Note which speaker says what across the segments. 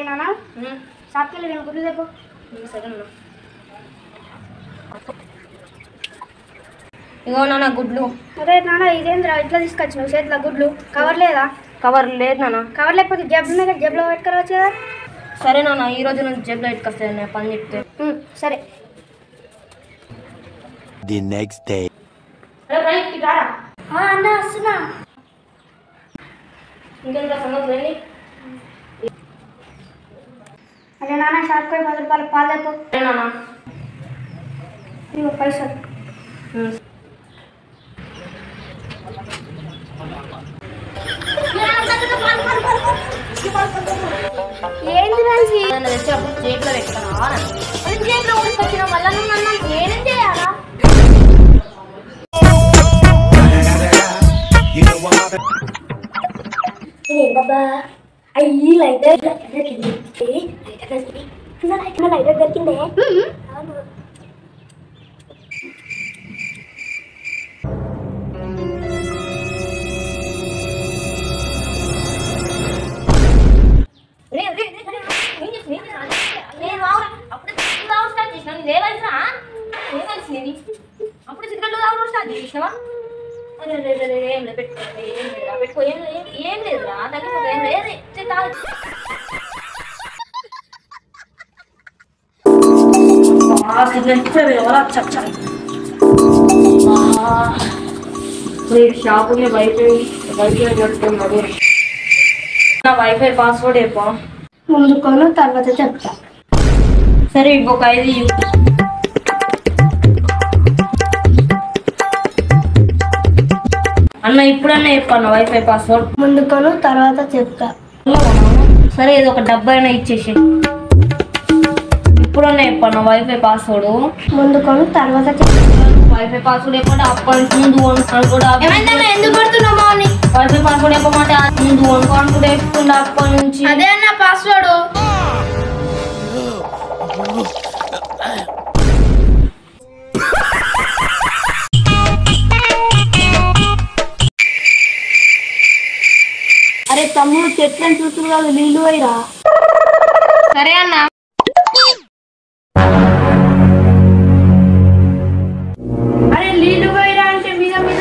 Speaker 1: నాన్న షాప్కి వెళ్ళి గుడ్లు తెప్పు.
Speaker 2: సరే నాన్న. ఇగో నాన్న గుడ్లు.
Speaker 1: అదే నాన్న ఇదేంద్రా ఇట్లా తీసుకొచ్చినావు చేతిలో గుడ్లు? కవర్ లేదా?
Speaker 2: కవర్ లేదు నాన్న.
Speaker 1: కవర్ లేకపోతే జబ్బు మీద జబ్బులో పెట్టుకోవచ్చు కదా.
Speaker 2: సరే నాన్న, ఈ రోజు నుంచి జబ్బులో పెట్టుకొస్తాను నేను పని చెప్తే.
Speaker 1: సరే.
Speaker 3: The next day.
Speaker 1: అన్న వస్తున్నా.
Speaker 2: ఇంకెంత సంగతి వెళ్ళి.
Speaker 1: అదే నాన్న షాప్కి 10 రూపాయలు పాలు తెప్పు.
Speaker 2: సరే నాన్న.
Speaker 1: ఇగో పైసలు. ఏంది రాజీ?
Speaker 2: తెచ్చినప్పుడు చేతిలో పెట్టుకున్నా చేతిలో ఊడికొచ్చిన మళ్ళీ నువ్వు నన్ను ఏం చేయాలా?
Speaker 1: ఏంటబ్బా అయ్యి లైట్ దొరికింది. లైట్ దొరికిందే.
Speaker 2: అప్పుడు సిగరెట్లు తాగడం స్టార్ట్ చేసినావా? ఏం లేదు పెట్టుకో ఏం లేదురా తగ్గిపోతే ఏం లేదు. షాపుకి వైఫై పాస్వర్డ్ చెప్పా.
Speaker 1: ముందు కొను తర్వాత చెప్తా.
Speaker 2: సరే ఇంకొక 5 అన్న ఇప్పుడన్నా చెప్పాను వైఫై పాస్వర్డ్.
Speaker 1: ముందు కొను తర్వాత చెప్తా.
Speaker 2: సరే ఏదో ఒక డబ్బా అయినా ఇచ్చేసి. ఇప్పుడన్నా చెప్పాను వైఫై పాస్వర్డ్.
Speaker 1: ముందు కొను తర్వాత చెప్తా.
Speaker 2: వైఫై పాస్వర్డ్ చెప్పండి అప్పటి ముందు కూడా
Speaker 1: ఎందుకు పడుతున్నామో అని
Speaker 2: వైఫై పాస్వర్డ్ చెప్పమంటే ముందు వన్ కూడా వేసుకుంటే అప్పటి నుంచి.
Speaker 1: అదే అన్న పాస్వర్డ్.
Speaker 2: అరే తమ్ముడు చెట్లని చూస్తున్నారు కాదు నీళ్ళు పోయిరా.
Speaker 1: సరే అన్న. అరే నీళ్ళు పోయిరా అంటే మీద మీద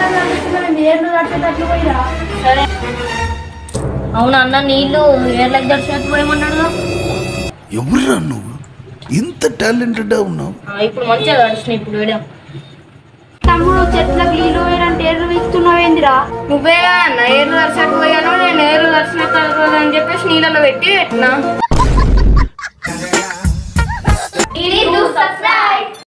Speaker 1: నీళ్ళు తడిచేటట్లు పోయిరా.
Speaker 2: సరే అవునా అన్న, నీళ్ళు ఏర్లకు దర్శనట్టు పోయమన్నాడు.
Speaker 3: ఎవర్రా నువ్వు ఇంత టాలెంటెడ్ ఉన్నావు?
Speaker 2: ఇప్పుడు మంచిగా దర్శనం ఇప్పుడు వేడా.
Speaker 1: తమ్ముడు చెట్లకు నీళ్ళు పోయారంటే ఏర్లు ఇస్తున్నావేందిరా?
Speaker 2: నువ్వే అన్న ఏర్లు దర్శనట్టు పోయాను, నేను ఏర్లు దర్శనట్టు అని చెప్పేసి నీళ్ళలో పెట్టి పెట్టినా.